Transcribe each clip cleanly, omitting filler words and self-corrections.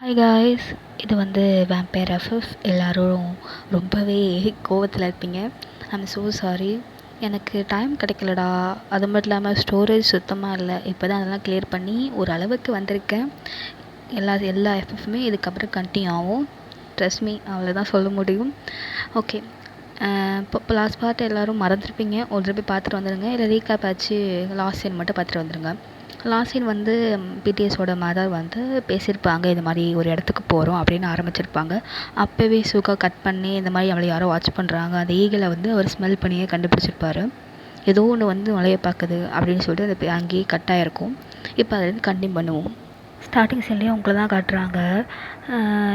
Hi guys, இது வந்து vampire FF. எல்லோரும் ரொம்பவே கோவத்தில் இருப்பீங்க. I'm so sorry. எனக்கு டைம் கிடைக்கலடா. அது மட்டும் இல்லாமல் ஸ்டோரேஜ் சுத்தமாக இல்லை. இப்போ தான் அதெல்லாம் கிளியர் பண்ணி ஒரு அளவுக்கு வந்திருக்கேன். எல்லா எஃப்எஃப்மே இதுக்கப்புறம் கண்டினியூ ஆகும். ட்ரஸ்ட் மீ, அவ்வளோதான் சொல்ல முடியும். ஓகே, இப்போ லாஸ்ட் பார்ட் எல்லோரும் மறந்துருப்பீங்க. ஒரு தடவை பார்த்துட்டு வந்துடுங்க. இல்லை ரீகேப் ஆச்சு லாஸ்ட் சீன் மட்டும் பார்த்துட்டு வந்துடுங்க. லாஸ்ட் சீன் வந்து பிடிஎஸோட மதர் வந்து பேசியிருப்பாங்க, இது மாதிரி ஒரு இடத்துக்கு போகிறோம் அப்படின்னு ஆரம்பிச்சிருப்பாங்க. அப்போவே சுகா கட் பண்ணி இந்த மாதிரி அவளை யாரோ வாட்ச் பண்ணுறாங்க, அந்த ஈகிளை வந்து அவர் ஸ்மெல் பண்ணியே கண்டுபிடிச்சிருப்பாரு. ஏதோ ஒன்று வந்து நுழைய பார்க்குது அப்படின்னு சொல்லிட்டு அது அங்கேயே கட் ஆகிருக்கும். இப்போ அதுலேருந்து கண்டினியூ பண்ணுவோம். ஸ்டார்டிங் சீன்லேயே உங்களை தான் காட்டுறாங்க.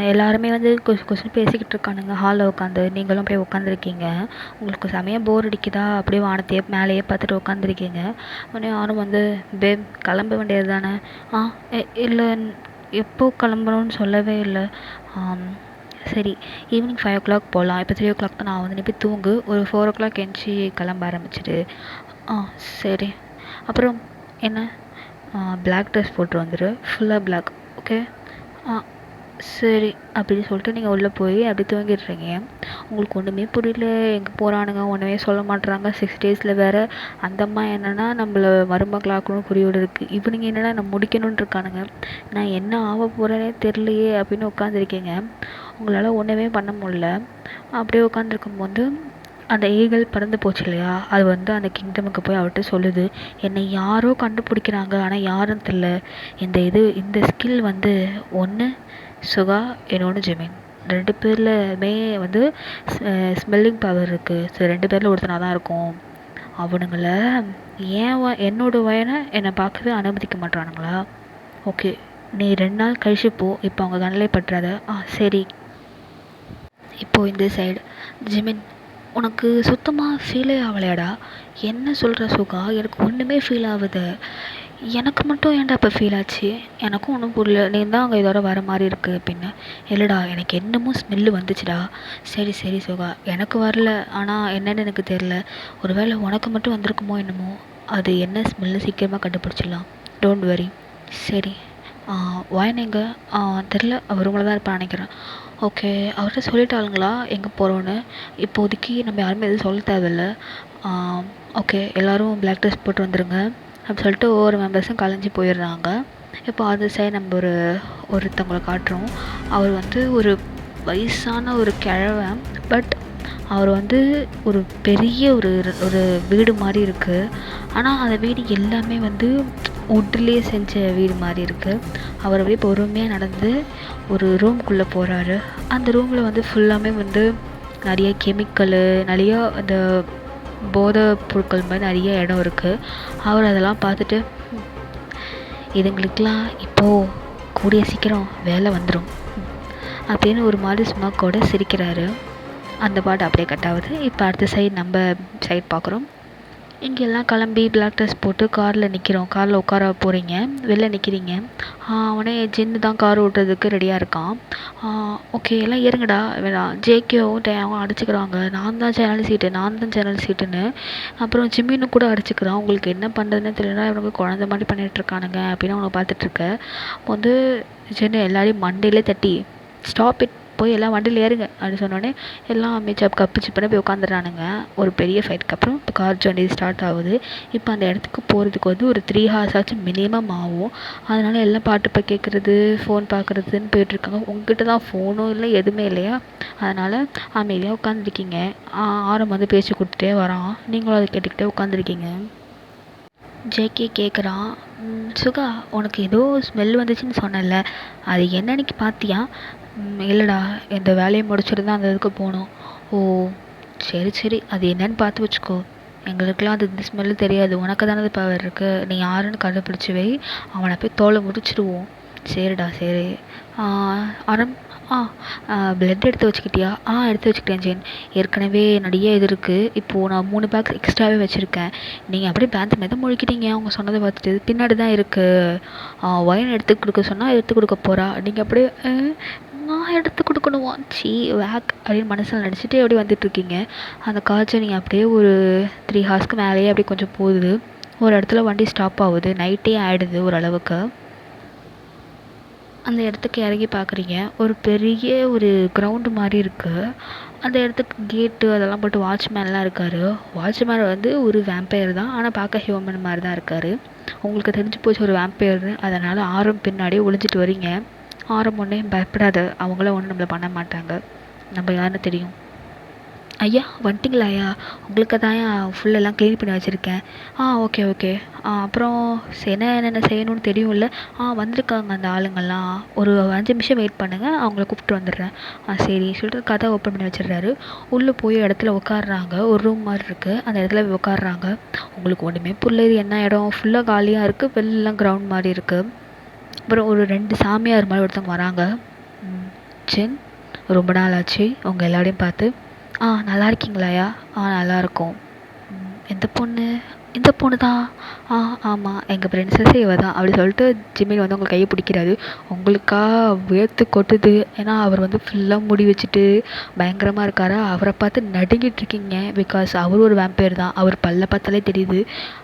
எல்லாருமே வந்து கொஸ்டின் பேசிக்கிட்டு இருக்கானுங்க ஹாலில் உட்காந்து. நீங்களும் அப்படியே உட்காந்துருக்கீங்க. உங்களுக்கு செமையாக போர் அடிக்குதா? அப்படியே வானத்தையே மேலேயே பார்த்துட்டு உட்காந்துருக்கீங்க. உடனே யாரும் வந்து கிளம்ப வேண்டியது தானே? இல்லை, எப்போ கிளம்பணும்னு சொல்லவே இல்லை. சரி, ஈவினிங் 5 o'clock போகலாம். இப்போ 3 o'clock தான். நான் வந்து நீ போய் தூங்கு. ஒரு 4 o'clock எந்திச்சி கிளம்ப ஆரம்பிச்சிடு. சரி. அப்புறம் என்ன? பிளாக் ட்ரெஸ் போட்டு வந்துடு, ஃபுல்லாக பிளாக். ஓகே, சரி அப்படின்னு சொல்லிட்டு நீங்கள் உள்ளே போய் அப்படி தூங்கிடுறீங்க. உங்களுக்கு ஒன்றுமே புரியல. எங்கே போகிறானுங்க, ஒன்றுமே சொல்ல மாட்டுறாங்க. 6 days வேறு அந்த அம்மா என்னென்னா நம்மளை மருமகளாக்கணும் குறியோடு இருக்குது. இவனுங்க என்னென்னா நம்ம முடிக்கணும்னு இருக்கானுங்க. நான் என்ன ஆக போகிறேனே தெரிலையே அப்படின்னு உட்காந்துருக்கீங்க. உங்களால் ஒன்றுமே பண்ண முடியல. அப்படியே உட்காந்துருக்கும்போது அந்த ஈகிள் பறந்து போச்சு இல்லையா, அது வந்து அந்த கிங்டமுக்கு போய் அவர்கிட்ட சொல்லுது, என்னை யாரோ கண்டுபிடிக்கிறாங்க, ஆனால் யாரும் தெரில. இந்த ஸ்கில் வந்து ஒன்று சுகா, இன்னொன்று ஜெமின். 2 பேர்லமே வந்து ஸ்மெல்லிங் பவர் இருக்குது. ஸோ 2 பேரில் ஒருத்தனாக தான் இருக்கும். அவனுங்கள என்னோட வயனை என்னை பார்க்கவே அனுமதிக்க மாட்டானுங்களா? ஓகே, நீ 2 நாள் கழிச்சு போ. இப்போ அவங்க கண்ணிலே பற்றாத. சரி. இப்போது இந்த சைடு ஜெமின், உனக்கு சுத்தமாக ஃபீலே ஆகலையாடா? என்ன சொல்கிற சுகா? எனக்கு ஒன்றுமே ஃபீல் ஆகுது. எனக்கு மட்டும் ஏன்டா இப்போ ஃபீல் ஆச்சு? எனக்கும் ஒன்றும் புரியல. நீ தான் அங்கே இதோட வர மாதிரி இருக்குது அப்படின்னு. இல்லைடா, எனக்கு என்னமோ ஸ்மெல்லு வந்துச்சுடா. சரி சரி சுகா, எனக்கு வரல, ஆனால் என்னென்னு எனக்கு தெரில. ஒருவேளை உனக்கு மட்டும் வந்திருக்குமோ என்னமோ. அது என்ன ஸ்மெல்லு சீக்கிரமாக கண்டுபிடிச்சிடலாம். Don't worry. சரி, வாயன் எங்கே? தெரில, அவர் ரூமில் தான் இருப்பான்னு நினைக்கிறேன். ஓகே, அவர்கிட்ட சொல்லிட்டாளுங்களா எங்கே போகிறோன்னு? இப்போதைக்கு நம்ம யாருமே எதுவும் சொல்ல தேவையில்ல. ஓகே, எல்லோரும் பிளாக் ட்ரெஸ் போட்டு வந்துடுங்க அப்படி சொல்லிட்டு ஒவ்வொரு மெம்பர்ஸும் கலைஞ்சி போயிடுறாங்க. இப்போ அது சைடு நம்ம ஒருத்தவங்களை காட்டுறோம். அவர் வந்து ஒரு வயசான ஒரு கிழவன். பட் அவர் வந்து ஒரு பெரிய ஒரு வீடு மாதிரி இருக்குது. ஆனால் அந்த வீடு எல்லாமே வந்து வுட்லேயே செஞ்ச வீடு மாதிரி இருக்குது. அவர் அப்படியே பொறுமையாக நடந்து ஒரு ரூம்குள்ளே போகிறாரு. அந்த ரூமில் வந்து ஃபுல்லாமே வந்து நிறைய கெமிக்கலு, நிறையா அந்த போதை பொருட்கள் மாதிரி நிறைய இடம் இருக்குது. அவர் அதெல்லாம் பார்த்துட்டு, இதுங்களுக்கெலாம் இப்போது கூடிய சீக்கிரம் வேலை வந்துடும் அப்படின்னு ஒரு மாதிரி சும்மா கூட சிரிக்கிறாரு. அந்த பாட்டு அப்படியே கட் ஆகுது. இப்போ அடுத்த சைடு நம்ம சைட் பார்க்குறோம். இங்கெல்லாம் கிளம்பி பிளாக் ட்ரெஸ் போட்டு காரில் நிற்கிறோம். காரில் உட்கார போகிறீங்க, வெளில நிற்கிறீங்க. அவனே ஜின்னு தான் கார் ஓட்டுறதுக்கு ரெடியாக இருக்கான். ஓகே, எல்லாம் ஏறுங்கடா. வேணாம், ஜேகேவும் டேவும் அடிச்சுக்கிறாங்க. நான் தான் ஜன்னல் சீட்டுன்னு. அப்புறம் ஜிம்மின்னு கூட அடிச்சுக்கிறான். உங்களுக்கு என்ன பண்ணுறதுன்னு தெரியல, இவனுக்கு குழந்த மாதிரி பண்ணிகிட்ருக்கானுங்க அப்படின்னு அவனை பார்த்துட்ருக்க. வந்து ஜின்னு எல்லாரையும் மண்டையிலே தட்டி, ஸ்டாப் இட், போய் எல்லாம் வண்டியில் ஏறுங்க அப்படின்னு சொன்னோடனே எல்லாம் மேச்சப் கப்பு சிப்புன்னு போய் உட்காந்துடுறானுங்க. ஒரு பெரிய ஃபைட்டுக்கு அப்புறம் இப்போ கார் ஜர்னி ஸ்டார்ட் ஆகுது. இப்போ அந்த இடத்துக்கு போகிறதுக்கு வந்து ஒரு 3 hours ஆச்சும் மினிமம் ஆகும். அதனால எல்லாம் பாட்டு இப்போ கேட்குறது, ஃபோன் பார்க்குறதுன்னு போயிட்டுருக்காங்க. உங்ககிட்ட தான் ஃபோனும் இல்லை, எதுவுமே இல்லையா? அதனால் அமைதியாக உட்காந்துருக்கீங்க. ஆரம் வந்து பேச்சு கொடுத்துட்டே வரான். நீங்களும் அதை கேட்டுக்கிட்டே உட்காந்துருக்கீங்க. ஜேகே கேட்குறான், சுகா, உனக்கு ஏதோ ஸ்மெல் வந்துச்சுன்னு சொன்னல, அது என்னன்னைக்கு பார்த்தியா? இல்லைடா, இந்த வேலையை முடிச்சுட்டு தான் அந்த இதுக்கு போகணும். ஓ சரி சரி, அது என்னன்னு பார்த்து வச்சுக்கோ. எங்களுக்கெலாம் அது இந்த ஸ்மெல்லு தெரியாது, உனக்கு தானே பவர் இருக்குது. நீ யாருன்னு கண்டுபிடிச்சி வை, அவனை போய் தோலை முடிச்சிடுவோம். சரிடா சரி. அரம் பிளட் எடுத்து வச்சுக்கிட்டியா? எடுத்து வச்சுக்கிட்டேன் ஜெயின். ஏற்கனவே நிறைய இது இருக்குது. இப்போது நான் 3 பேக்ஸ் எக்ஸ்ட்ராவே வச்சுருக்கேன். நீங்கள் அப்படியே பேந்து மெத முழிக்கிட்டீங்க அவங்க சொன்னதை பார்த்துட்டு. பின்னாடி தான் இருக்குது. ஒயின் எடுத்து கொடுக்க சொன்னால் எடுத்து கொடுக்க போகிறா. நீங்கள் அப்படியே நான் எடுத்து கொடுக்கணுமா? வேக் அப்படின்னு மனசில் நடிச்சுட்டு அப்படியே வந்துட்டுருக்கீங்க. அந்த காய்ச்சல் நீங்கள் அப்படியே ஒரு 3 hours மேலேயே அப்படியே கொஞ்சம் போகுது. ஒரு இடத்துல வண்டி ஸ்டாப் ஆகுது. நைட்டே ஆகிடுது ஓரளவுக்கு. அந்த இடத்துக்கு இறங்கி பார்க்குறீங்க. ஒரு பெரிய ஒரு கிரவுண்டு மாதிரி இருக்குது. அந்த இடத்துக்கு கேட்டு அதெல்லாம் போட்டு வாட்ச்மேன்லாம் இருக்கார். வாட்ச்மேன் வந்து ஒரு வேம்பயர் தான், ஆனால் பார்க்க ஹியூமன் மாதிரி தான் இருக்கார். உங்களுக்கு தெரிஞ்சு போச்சு ஒரு வேம்பயர்னு. அதனால் ஆரம் பின்னாடியே ஒளிஞ்சிட்டு வரீங்க. ஆரம் ஒன்றே பயப்படாத, அவங்களாம் ஒன்றும் நம்மளை பண்ண மாட்டாங்க. நம்ம யாருன்னு தெரியும். ஐயா வந்துட்டிங்களா ஐயா, உங்களுக்கு தான் ஃபுல்லெல்லாம் க்ளீன் பண்ணி வச்சுருக்கேன். Okay okay. அப்புறம் என்னென்ன செய்யணும்னு தெரியும்ல. வந்திருக்காங்க அந்த ஆளுங்கள்லாம். ஒரு 5 நிமிஷம் வெயிட் பண்ணுங்கள், அவங்கள கூப்பிட்டு வந்துடுறேன். சரி சொல்லிட்டு கதை ஓப்பன் பண்ணி வச்சிடுறாரு. உள்ளே போய் இடத்துல உட்காடுறாங்க. ஒரு ரூம் மாதிரி இருக்குது, அந்த இடத்துல போய் உட்காடுறாங்க. உங்களுக்கு ஒன்றுமே புரியல, இது என்ன இடம், ஃபுல்லாக காலியாக இருக்குது, வெளிலலாம் கிரவுண்ட் மாதிரி இருக்குது. அப்புறம் ஒரு 2 சாமியார் மாதிரி ஒருத்தவங்க வராங்க. ஜென், ரொம்ப நாள் ஆச்சு உங்கள் எல்லாரையும் பார்த்து. நல்லா இருக்கீங்களாயா? நல்லாயிருக்கோம். எந்த பொண்ணு? இந்த பொண்ணு தான். ஆமாம், எங்கள் பிரின்சஸ் இவ தான் அப்படி சொல்லிட்டு ஜிமின் வந்து உங்கள் கையை பிடிக்கிறாரு. உங்களுக்கா வேர்த்து கொட்டுது. ஏன்னா அவர் வந்து ஃபுல்லாக முடி வச்சுட்டு பயங்கரமாக இருக்காரா. அவரை பார்த்து நடுங்கிட்டு இருக்கீங்க. பிகாஸ் அவர் ஒரு வேம்பயர் தான். அவர் பல்ல பார்த்தாலே தெரியுது.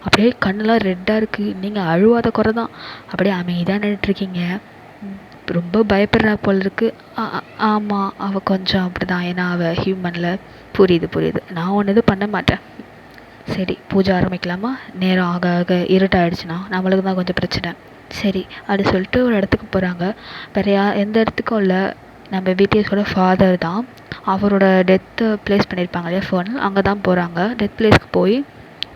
அப்படியே கண்ணெலாம் ரெட்டாக இருக்குது. நீங்கள் அழுவாத குறை தான். அப்படியே அமைதியாக நின்றுட்டுருக்கீங்க. ரொம்ப பயப்படுறா போல் இருக்குது. ஆமாம், அவள் கொஞ்சம் அப்படி தான். ஏன்னா அவள் ஹியூமனில். புரியுது. நான் ஒன்று எதுவும் பண்ண மாட்டேன். சரி, பூஜை ஆரம்பிக்கலாமா? நேரம் ஆக ஆக இருட்டாயிடுச்சுன்னா நம்மளுக்கு தான் கொஞ்சம் பிரச்சனை. சரி அப்படி சொல்லிட்டு ஒரு இடத்துக்கு போகிறாங்க. வேறு எந்த இடத்துக்கும் இல்லை, நம்ம பிடிஎஸோட ஃபாதர் தான். அவரோட டெத்தை ப்ளேஸ் பண்ணியிருப்பாங்க இல்லையா ஃபோனில், அங்கே தான் போகிறாங்க. டெத் ப்ளேஸ்க்கு போய்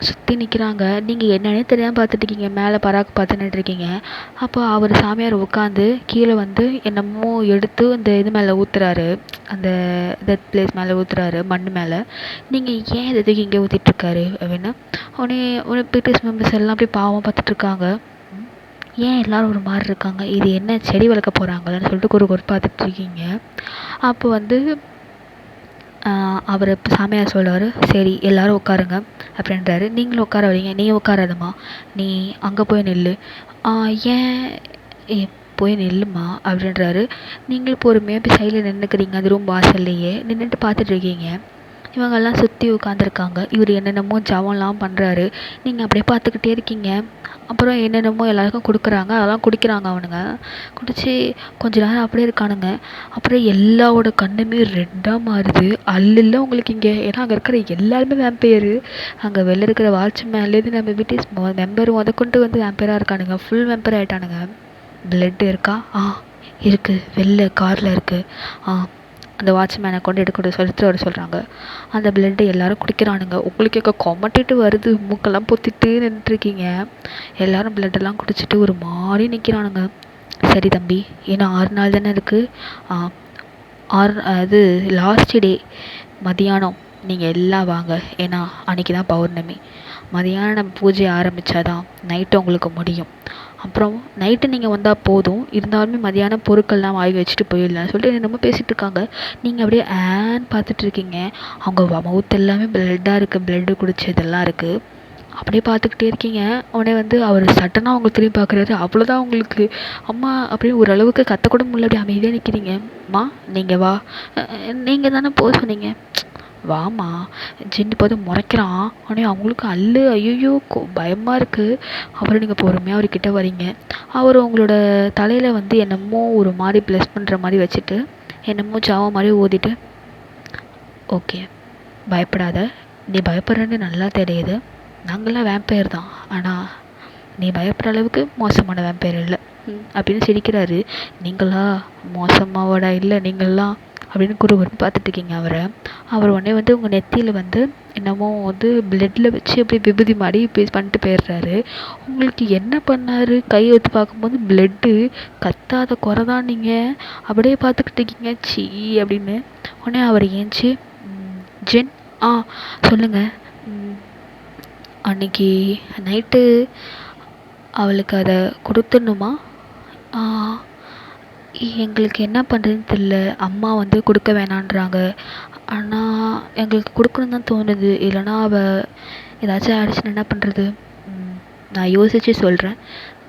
சுற்றி நிற்கிறாங்க. நீங்கள் என்னன்னே தெரியாமல் பார்த்துட்ருக்கீங்க. மேலே பராக்கு பார்த்து நின்றுருக்கீங்க. அப்போ அவர் சாமியார் உட்காந்து கீழே வந்து என்னமோ எடுத்து அந்த இது மேலே ஊற்றுறாரு. அந்த டெத் பிளேஸ் மேலே ஊற்றுறாரு, மண் மேலே. நீங்கள் ஏன் இதை தூக்கி இங்கே ஊற்றிட்டுருக்காரு அப்படின்னா, உடனே பிடிஎஸ் மெம்பர்ஸ் எல்லாம் அப்படியே பாவம் பார்த்துட்ருக்காங்க. ஏன் எல்லோரும் ஒரு மாதிரி இருக்காங்க, இது என்ன செடி வளர்க்க போகிறாங்களான்னு சொல்லிட்டு ஒரு பார்த்துட்ருக்கீங்க. அப்போ வந்து அவர் சாமியார் சொல்லுவார், சரி எல்லோரும் உட்காருங்க அப்படின்றாரு. நீங்களும் உட்கார வரீங்க. நீ உட்காராதம்மா, நீ அங்கே போய் நில்லு. ஏன் போய் நில்லுமா அப்படின்றாரு. நீங்களும் பொறுமையாக போய் சைடில் நின்றுக்கிறீங்க. அது ரூம் வாசல்லையே நின்றுட்டு பார்த்துட்ருக்கீங்க. இவங்கெல்லாம் சுற்றி உட்காந்துருக்காங்க. இவர் என்னென்னமோ ஜபம்லாம் பண்ணுறாரு. நீங்கள் அப்படியே பார்த்துக்கிட்டே இருக்கீங்க. அப்புறம் என்னென்னமோ எல்லாருக்கும் கொடுக்குறாங்க. அதெல்லாம் குடிக்கிறாங்க அவனுங்க. குடித்து கொஞ்ச நேரம் அப்படியே இருக்கானுங்க. அப்புறம் எல்லாரோட கண்ணுமே ரெட்டாக மாறுது. அல்ல உங்களுக்கு இங்கே. ஏன்னா அங்கே இருக்கிற எல்லாருமே வேம்பயர். அங்கே வெளில இருக்கிற வாட்ச்மேன்லேருந்து நம்ம பிடிஎஸ் மெம்பர் முதற்கொண்டு வந்து வேம்பயராக இருக்கானுங்க. Full vampire ஆகிட்டானுங்க. பிளட்டு இருக்கா? இருக்குது, வெளில காரில் இருக்குது. அந்த வாட்ச்மேனை கொண்டு எடுத்துகிட்டு வர சொல்கிறாங்க. அந்த பிளட்டை எல்லோரும் குடிக்கிறானுங்க. உங்களுக்கு கொமட்டிட்டு வருது, மூக்கெல்லாம் பொத்திட்டு நின்றுட்டுருக்கீங்க. எல்லோரும் பிளட்டெல்லாம் குடிச்சிட்டு ஒரு மாதிரி நிற்கிறானுங்க. சரி தம்பி, இன்னும் 6 நாள் தானே இருக்குது. அது லாஸ்ட் டே மதியானம் நீங்கள் எல்லாம் வாங்க. ஏன்னா அன்றைக்கி தான் பௌர்ணமி. மதியானம் நம்ம பூஜை ஆரம்பித்தாதான் நைட்டு உங்களுக்கு முடியும். அப்புறம் நைட்டு நீங்கள் வந்தால் போதும், இருந்தாலுமே மதியானம் பொருட்கள்லாம் வாங்கி வச்சுட்டு போயிடலாம் சொல்லிட்டு என்னமோ பேசிகிட்டு இருக்காங்க. நீங்கள் அப்படியே பார்த்துட்ருக்கீங்க. அவங்க மவுத் எல்லாமே பிளட்டாக இருக்குது, பிளட்டு குடிச்சதெல்லாம் இருக்குது. அப்படியே பார்த்துக்கிட்டே இருக்கீங்க. உடனே வந்து அவர் சட்டனாக அவங்களை திரும்பி பார்க்குறாரு. அவ்வளோதான் உங்களுக்கு. அம்மா அப்படின்னு ஓரளவுக்கு கத்தக்கூட முடியல. அப்படியே அமைதியாக நிற்கிறீங்க. அம்மா நீங்கள் வா, நீங்கள் தானே போக சொன்னீங்க. வாம்மா. ஜின்னு பார்த்து முறைக்கிறான். உடனே அவங்களுக்கு ஐயோ பயமாக இருக்குது. அப்புறம் நீங்கள் பொறுமையாக அவர்கிட்ட வரீங்க. அவர் உங்களோட தலையில் வந்து என்னமோ ஒரு மாதிரி ப்ளஸ் பண்ணுற மாதிரி வச்சுட்டு என்னமோ ஜாவ மாதிரி ஓதிட்டு, ஓகே பயப்படாத, நீ பயப்படுறன்னு நல்லா தெரியுது. நாங்களாம் வேம்பயர் தான், ஆனால் நீ பயப்படுற அளவுக்கு மோசமான வேம்பயர் இல்லை அப்படின்னு சிரிக்கிறாரு. நீங்களா மோசமாவோட இல்லை நீங்களாம் அப்படின்னு குறுகுறுன்னு பார்த்துட்ருக்கீங்க அவர் உடனே வந்து உங்கள் நெத்தியில் வந்து என்னமோ வந்து பிளட்டில் வச்சு அப்படியே விபூதி மாதிரி பண்ணிட்டு போயிடுறாரு. உங்களுக்கு என்ன பண்ணார்? கை எடுத்து பார்க்கும்போது பிளட்டு. கத்தாத குறை தான் நீங்கள். அப்படியே பார்த்துக்கிட்டு இருக்கீங்க. சீ அப்படின்னு. உடனே அவர் ஏஞ்சி, ஜென் சொல்லுங்கள், அன்றைக்கி நைட்டு அவளுக்கு அதை கொடுத்துடணுமா? எங்களுக்கு என்ன பண்ணுறதுன்னு தெரில. அம்மா வந்து கொடுக்க வேணான்றாங்க. ஆனால் எங்களுக்கு கொடுக்கணுன்னு தான் தோணுது. இல்லைனா அவள் ஏதாச்சும் ஆயிடுச்சுன்னா என்ன பண்ணுறது? நான் யோசித்து சொல்கிறேன்,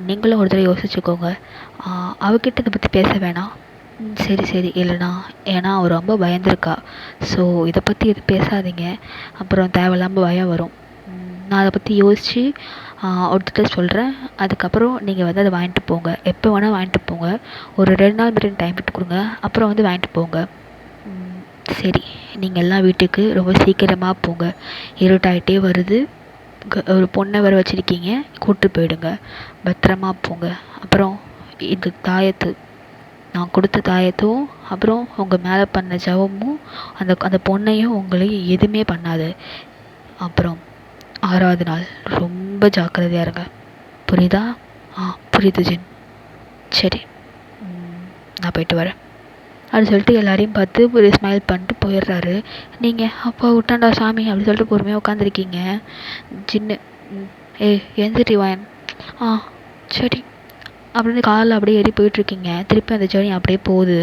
நீங்களும் ஒரு தடவை யோசிச்சுக்கோங்க. அவகிட்ட இதை பற்றி பேச வேணாம். சரி இல்லைண்ணா, ஏன்னா அவள் ரொம்ப பயந்துருக்கா. ஸோ இதை பற்றி எது பேசாதீங்க, அப்புறம் தேவையில்லாமல் பயம் வரும். நான் அதை பற்றி யோசித்து ஒருத்தர்கிட்ட சொல்கிறேன். அதுக்கப்புறம் நீங்கள் வந்து அதை வாங்கிட்டு போங்க. எப்போ வேணால் வாங்கிட்டு போங்க. ஒரு 2 நாள் மட்டும் டைம் விட்டு கொடுங்க. அப்புறம் வந்து வாங்கிட்டு போங்க. சரி, நீங்கள் எல்லாம் வீட்டுக்கு ரொம்ப சீக்கிரமாக போங்க. இருட்டாயிட்டே வருது. ஒரு பொண்ணை வர வச்சுருக்கீங்க, கூப்பிட்டு போயிடுங்க. பத்திரமா போங்க. அப்புறம் இது தாயத்து, நான் கொடுத்த தாயத்தும் அப்புறம் உங்கள் மேலே பண்ண ஜபமும் அந்த அந்த பொண்ணையும் உங்களையும் எதுவுமே பண்ணாது. அப்புறம் 6வது நாள் ரொம்ப ஜாக்கிரதையாக இருங்க. புரியுதா? புரியுது ஜின். சரி, நான் போயிட்டு வரேன் அப்படின்னு சொல்லிட்டு எல்லாரையும் பார்த்து ஒரு ஸ்மைல் பண்ணிட்டு போயிடுறாரு. நீங்கள் அப்பா விட்டாண்டா சாமி அப்படின்னு சொல்லிட்டு பொறுமையாக உட்காந்துருக்கீங்க. ஜின்னு எந்திரி வாயன். சரி அப்படின்னு காலில் அப்படியே ஏறி போயிட்டுருக்கீங்க. திருப்பி அந்த ஜேர்னி அப்படியே போகுது.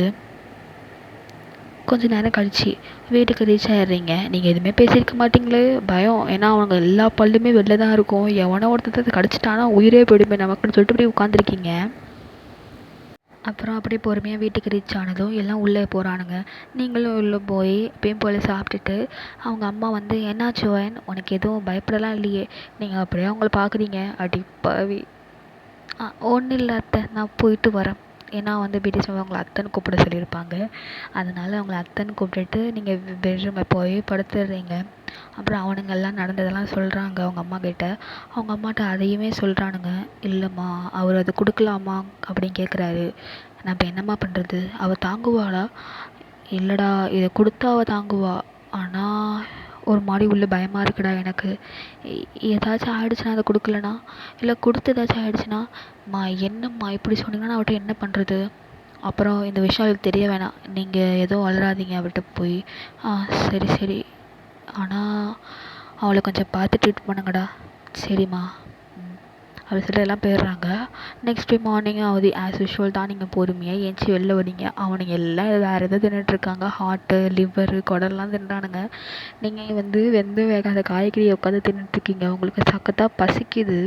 கொஞ்சம் நேரம் கழிச்சு வீட்டுக்கு ரீச் ஆகிடுறீங்க. நீங்கள் எதுவுமே பேசியிருக்க மாட்டீங்களே, பயம். ஏன்னா அவங்க எல்லா பல்லுமே வெளில தான் இருக்கும். எவனோ ஒருத்தர் கடிச்சிட்டானா உயிரே போயிடுமே நமக்குன்னு சொல்லிட்டு அப்படியே உட்காந்துருக்கீங்க. அப்புறம் அப்படியே பொறுமையாக வீட்டுக்கு ரீச் ஆனதும் எல்லாம் உள்ளே போகிறானுங்க. நீங்களும் உள்ளே போய் எப்பயும் போல் சாப்பிட்டுட்டு அவங்க அம்மா வந்து, என்னாச்சு வயன், உனக்கு எதுவும் பயப்படலாம் இல்லையே? நீங்கள் அப்படியே அவங்கள பார்க்குறீங்க. அடிப்பாவி. ஒன்றும் இல்லை அத்தை, நான் போயிட்டு வரேன். ஏன்னா வந்து பிடிஎஸ் அவங்கள அத்தைன்னு கூப்பிட சொல்லியிருப்பாங்க. அதனால் அவங்கள அத்தைன்னு கூப்பிட்டுட்டு நீங்கள் பெட்ரூமில் போய் படுத்துடுறீங்க. அப்புறம் அவனுங்கெல்லாம் நடந்ததெல்லாம் சொல்கிறாங்க அவங்க அம்மா கிட்ட. அவங்க அம்மாட்ட அதையுமே சொல்கிறானுங்க. இல்லைம்மா, அவர் அது கொடுக்கலாமா அப்படின்னு கேட்குறாரு. நம்ம என்னம்மா பண்ணுறது, அவள் தாங்குவாளா? இல்லைடா, இதை கொடுத்தா அவள் தாங்குவா. ஆனால் ஒரு மாதிரி உள்ள பயமாக இருக்குடா எனக்கு. ஏதாச்சும் ஆயிடுச்சுன்னா அதை கொடுக்கலனா, இல்லை கொடுத்து ஏதாச்சும் ஆயிடுச்சுன்னா, என்னம்மா இப்படி சொன்னீங்கன்னா நான் அவட்ட என்ன பண்ணுறது? அப்புறம் இந்த விஷயம் அவளுக்கு தெரிய வேணாம். நீங்கள் எதுவும் வளராதீங்க அவள்கிட்ட போய். சரி சரி, ஆனால் அவளை கொஞ்சம் பார்த்து ட்ரீட் பண்ணுங்கடா. சரிம்மா அப்படி சொல்லிட்டு எல்லாம் போயிடுறாங்க. நெக்ஸ்ட் டே மார்னிங் ஆகுது. ஆஸ் யூஷுவல் தான். நீங்கள் பொறுமையாக ஏஞ்சி வெளில வரீங்க. அவனுங்க எல்லாம் வேறு எதாவது தின்னுட்ருக்காங்க. Heart, liver, குடல்லாம் தின்றானுங்க. நீங்கள் வந்து வெந்தும் வேகாத காய்கறியை உட்காந்து தின்னுட்ருக்கீங்க. உங்களுக்கு சக்கத்தாக பசிக்குது.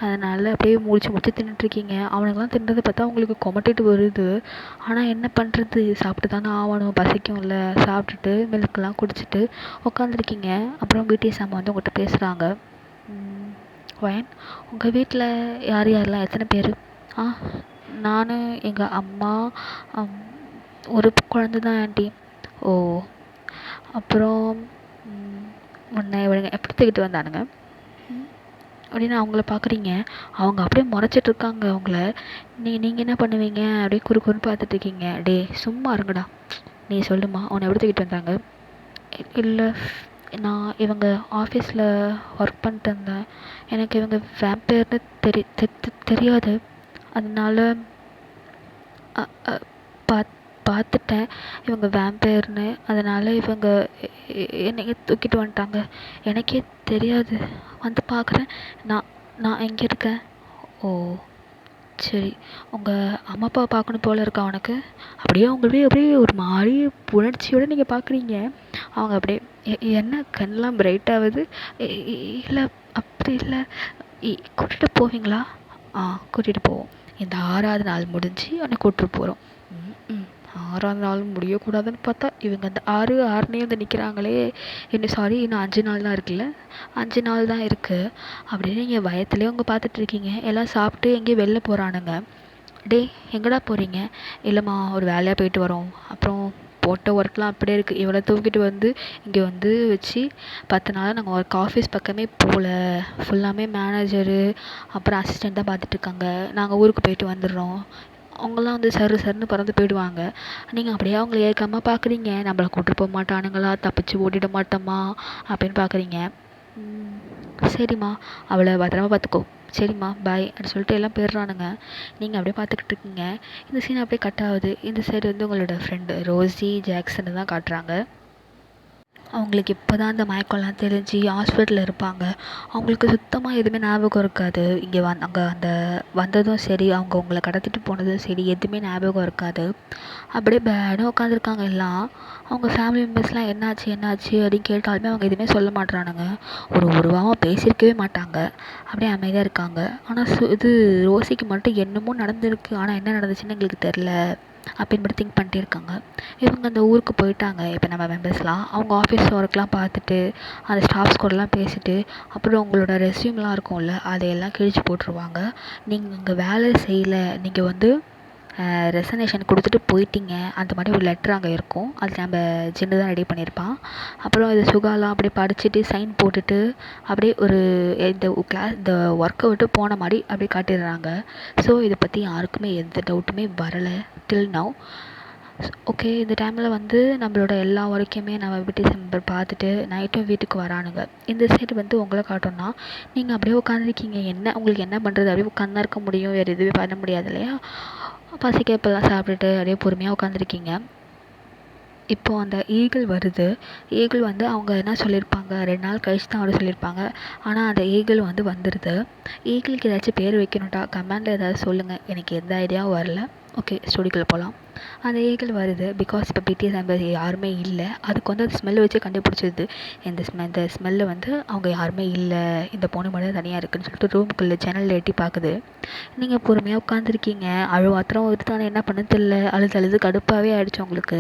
அதனால் அப்படியே முடிச்சு தின்னுட்ருக்கீங்க. அவனுங்கெல்லாம் தின்றதை பார்த்தா உங்களுக்கு கொமட்டிட்டு வருது. ஆனால் என்ன பண்ணுறது, சாப்பிட்டு தானே ஆகணும், பசிக்கும்ல. சாப்பிட்டுட்டு மில்கெலாம் குடிச்சிட்டு உட்காந்துருக்கீங்க. அப்புறம் பிடிஎஸ் அம்மா வந்து உங்கள்கிட்ட பேசுகிறாங்க. வயன், உங்கள் வீட்டில் யார் யாரெல்லாம், எத்தனை பேர்? நான், எங்கள் அம்மா, ஒரு குழந்த தான் ஆண்டி. ஓ, அப்புறம் உன்னை இவனுங்க எப்படி தூக்கிட்டு வந்தானுங்க அப்படின்னு அவங்கள பார்க்குறீங்க. அவங்க அப்படியே முறைச்சிட்ருக்காங்க அவங்கள. நீங்கள் என்ன பண்ணுவீங்க அப்படியே குறுக்குன்னு பார்த்துட்ருக்கீங்க. டே சும்மா இருங்கடா, நீ சொல்லுமா, அவனை எப்படி தூக்கிட்டு வந்தாங்க? இல்லை, நான் இவங்க ஆஃபீஸில் ஒர்க் பண்ணிட்டு இருந்தேன். எனக்கு இவங்க வேம்பயர்னு தெரியாது. அதனால் பார்த்துட்டேன் இவங்க வேம்பயர்னு. அதனால் இவங்க என்னைய தூக்கிட்டு வந்துட்டாங்க. எனக்கே தெரியாது. வந்து பார்க்குறேன், நான் எங்கே இருக்கேன். ஓ சரி, உங்கள் அம்மா அப்பா பார்க்கணும் போல் இருக்கா உனக்கு? அப்படியே அப்படியே ஒரு மாதிரி உணர்ச்சியோடு நீங்கள் பார்க்குறீங்க. அவங்க அப்படியே என்ன கண்ணெலாம் பிரைட் ஆகுது. இல்லை அப்படி இல்லை, கூட்டிகிட்டு போவீங்களா? கூட்டிகிட்டு போவோம். இந்த 6வது நாள் முடிஞ்சு அவனை கூப்பிட்டு போகிறோம். 6வது நாள் முடியக்கூடாதுன்னு பார்த்தா இவங்க அந்த 6 வந்து நிற்கிறாங்களே. இன்னும் 5 நாள் தான் இருக்குல்ல, 5 நாள் தான் இருக்குது. அப்படியே நீங்கள் பயத்துலேயே அவங்க பார்த்துட்ருக்கீங்க. எல்லாம் சாப்பிட்டு எங்கேயும் வெளில போகிறானுங்க. டே எங்கடா போகிறீங்க? இல்லைம்மா, ஒரு வேலையாக போயிட்டு வரோம். அப்புறம் போட்ட ஒர்க்லாம் அப்படியே இருக்குது. இவளை தூக்கிட்டு வந்து இங்கே வந்து வச்சு 10 நாளாக நாங்கள் ஒர்க் ஆஃபீஸ் பக்கமே போகல. ஃபுல்லாமே மேனேஜரு அப்புறம் அசிஸ்டண்ட் தான் பார்த்துட்ருக்காங்க. நாங்கள் ஊருக்கு போயிட்டு வந்துடுறோம். அவங்களாம் வந்து சருன்னு பறந்து போயிடுவாங்க. நீங்கள் அப்படியே அவங்கள ஏற்காமல் பார்க்குறீங்க. நம்மளை கூப்பிட்டு போக மாட்டானுங்களா, தப்பிச்சு ஓடிட மாட்டோமா அப்படின்னு பார்க்குறீங்க. சரிம்மா, அவளை பத்திரமா பார்த்துக்கோ. சரிம்மா பாய் அப்படின்னு சொல்லிட்டு எல்லாம் போயிடுறானுங்க. நீங்கள் அப்படியே பார்த்துக்கிட்டு இருக்கீங்க. இந்த சீன் அப்படியே கட் ஆகுது. இந்த சைடு வந்து உங்களோட ஃப்ரெண்டு ரோஸி ஜாக்சனை தான் காட்டுறாங்க. அவங்களுக்கு இப்போ தான் அந்த மயக்கம்லாம் தெரிஞ்சு ஹாஸ்பிட்டலில் இருப்பாங்க. அவங்களுக்கு சுத்தமாக எதுவுமே ஞாபகம் இருக்காது. இங்கே அங்கே அந்த வந்ததும் சரி, அவங்க உங்களை கடத்திட்டு போனதும் சரி, எதுவுமே ஞாபகம் இருக்காது. அப்படியே பேடாக உட்காந்துருக்காங்க எல்லாம். அவங்க ஃபேமிலி மெம்பர்ஸ்லாம் என்னாச்சு அப்படின்னு கேட்டாலுமே அவங்க எதுவுமே சொல்ல மாட்றானுங்க. ஒரு வாரம் பேசியிருக்கவே மாட்டாங்க. அப்படியே அமைதியாக இருக்காங்க. ஆனால் இது ரோஸிக்கு மட்டும் என்னமோ நடந்திருக்கு. ஆனால் என்ன நடந்துச்சுன்னு எங்களுக்கு தெரில. அப்படின்னு மட்டும் திங்க் பண்ணிட்டே இருக்காங்க. இவங்க அந்த ஊருக்கு போயிட்டாங்க. இப்போ நம்ம மெம்பர்ஸ்லாம் அவங்க ஆஃபீஸ் ஒர்க்லாம் பார்த்துட்டு அந்த ஸ்டாஃப்ஸ் கூடலாம் பேசிட்டு அப்புறம் உங்களோட ரெஸ்யூம்லாம் இருக்கும்ல அதையெல்லாம் கிழிச்சு போட்டுருவாங்க. நீங்கள் இங்கே வேலை செய்யலை, நீங்கள் வந்து ரெசனேஷன் கொடுத்துட்டு போயிட்டீங்க, அந்த மாதிரி ஒரு லெட்ரு அங்கே இருக்கும். அது நம்ம ஜின்னு தான் ரெடி பண்ணியிருப்பான். அப்புறம் இது சுகாலாம் அப்படியே படிச்சுட்டு சைன் போட்டுட்டு அப்படியே ஒரு இந்த ஒர்க்கை விட்டு போன மாதிரி அப்படியே காட்டிடுறாங்க. ஸோ இதை பற்றி யாருக்குமே எந்த டவுட்டுமே வரலை டில் நவ். ஓகே, இந்த டைமில் வந்து நம்மளோட எல்லா ஒர்க்கையுமே நம்ம பிடிஎஸ் மெம்பர் பார்த்துட்டு நைட்டும் வீட்டுக்கு வரானுங்க. இந்த சைடு வந்து உங்களை காட்டோன்னா நீங்கள் அப்படியே உட்காந்துருக்கீங்க. உங்களுக்கு என்ன பண்ணுறது, அப்படியே உட்காந்து இருக்க முடியும், வேறு எதுவுமே பண்ண முடியாது இல்லையா. பசிக்க இப்போல்லாம் சாப்பிட்டுட்டு அப்படியே பொறுமையாக உட்காந்துருக்கீங்க. இப்போது அந்த ஈகிள் வருது. ஈகிள் வந்து அவங்க என்ன சொல்லியிருப்பாங்க, 2 நாள் கழிச்சு தான் வர சொல்லியிருப்பாங்க. ஆனால் அந்த ஈகிள் வந்து வந்துடுது. ஈகிளுக்கு ஏதாச்சும் பேர் வைக்கணும்டா, கமெண்டில் ஏதாவது சொல்லுங்கள், எனக்கு எந்த ஐடியாவும் வரல. ஓகே, ஸ்டோரிக்குள்ளே போகலாம். அந்த ஈகிள் வருது பிகாஸ் இப்போ பிடிஎஸ் மெம்பர் யாருமே இல்லை. அதுக்கு வந்து அது ஸ்மெல்லை வச்சு கண்டுபிடிச்சிது. இந்த ஸ்மெல்லை வந்து அவங்க யாருமே இல்லை, இந்த பொண்ணு மட்டும் தனியாக இருக்குதுன்னு சொல்லிட்டு ரூமுக்குள்ளே ஜன்னலில் எட்டி பார்க்குது. நீங்கள் பொறுமையாக உட்காந்துருக்கீங்க. அழுவாத்திரம் ஒருத்தானே என்ன பண்ண தெரியல, அழுது கடுப்பாகவே ஆகிடுச்சு உங்களுக்கு.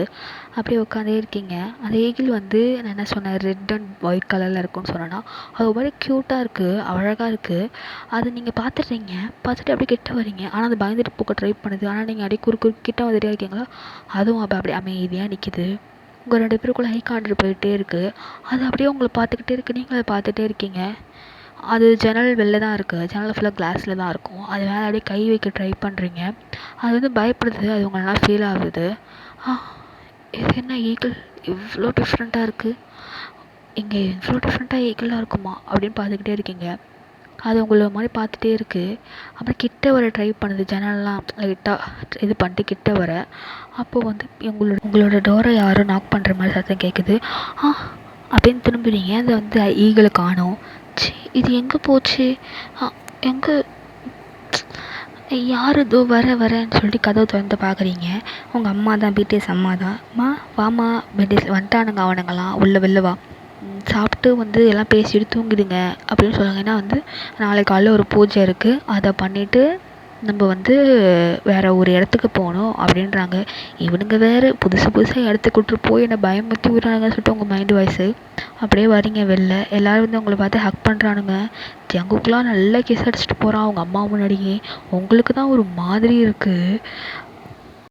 அப்படியே உட்காந்தே இருக்கீங்க. அந்த ஈகிள் வந்து நான் என்ன சொன்னேன், ரெட் அண்ட் ஒயிட் கலரில் இருக்கும்னு சொன்னேன்னா அது ஒரு மாதிரி க்யூட்டாக இருக்குது, அழகாக இருக்குது. அது நீங்கள் பார்த்துட்டு அப்படியே கிட்ட வரீங்க. ஆனால் அது பயந்துட்டு போக்க ட்ரை பண்ணுது. ஆனால் நீங்கள் அப்படியே கிட்ட வந்துட்டே இருக்கீங்களா, அதுவும் அப்படியே அமைதியாக நிற்கிது. உங்கள் 2 பேருக்குள்ளே ஹை கான்ட்ரு போயிட்டே இருக்குது. அது அப்படியே உங்களை பார்த்துக்கிட்டே இருக்குது, நீங்கள் அதை பார்த்துட்டே இருக்கீங்க. அது ஜன்னல் வெளில தான் இருக்குது, ஜன்னல் ஃபுல்லாக கிளாஸில் தான் இருக்கும். அது மேலே அப்படியே கை வைக்க ட்ரை பண்ணுறீங்க. அது வந்து பயப்படுது, அது உங்களெல்லாம் ஃபீல் ஆகுது. இது என்ன ஈகிள் இவ்வளோ டிஃப்ரெண்ட்டாக இருக்குது, இங்கே இவ்வளோ டிஃப்ரெண்ட்டாக ஈகிளாக இருக்குமா அப்படின்னு பார்த்துக்கிட்டே இருக்கீங்க. அது உங்களை மாதிரி பார்த்துட்டே இருக்குது. அப்புறம் கிட்ட வர ட்ரை பண்ணுது, ஜன்னல்லாம் லைட்டாக இது பண்ணிட்டு கிட்ட வர. அப்போது வந்து உங்களோட டோரை யாரும் நாக் பண்ணுற மாதிரி சத்தம் கேட்குது. அப்படின்னு திரும்புறீங்க. அதை வந்து ஈகிளை காணோம். இது எங்கே போச்சு, எங்கே யார் இதோ வரேன்னு சொல்லிட்டு கதவை திறந்து பார்க்குறீங்க. உங்கள் அம்மா தான், பிடிஎஸ் அம்மா தான். அம்மா வாம்மா, பிடிஎஸ் வந்துட்டானுங்க அவனுங்களாம், வெளில வா, சாப்பிட்டு வந்து எல்லாம் பேசிட்டு தூங்கிடுங்க அப்படின்னு சொல்லுவாங்க. ஏன்னா வந்து நாளைக்கு காலையில் ஒரு பூஜை இருக்குது, அதை பண்ணிவிட்டு நம்ம வந்து வேறு ஒரு இடத்துக்கு போகணும் அப்படின்றாங்க. இவனுங்க வேறு புதுசாக இடத்துக்கு கூப்பிட்டு போய் என்னை பயமுறுத்தி விடுறாங்கன்னு சொல்லிட்டு உங்கள் மைண்டு வாய்ஸு. அப்படியே வரீங்க வெளில, எல்லோரும் வந்து உங்களை பார்த்து ஹக் பண்ணுறானுங்க. ஜங்குக்குலாம் நல்லா கிஸ் அடிச்சுட்டு போகிறான் அவங்க அம்மா முன்னாடியே. உங்களுக்கு தான் ஒரு மாதிரி இருக்குது.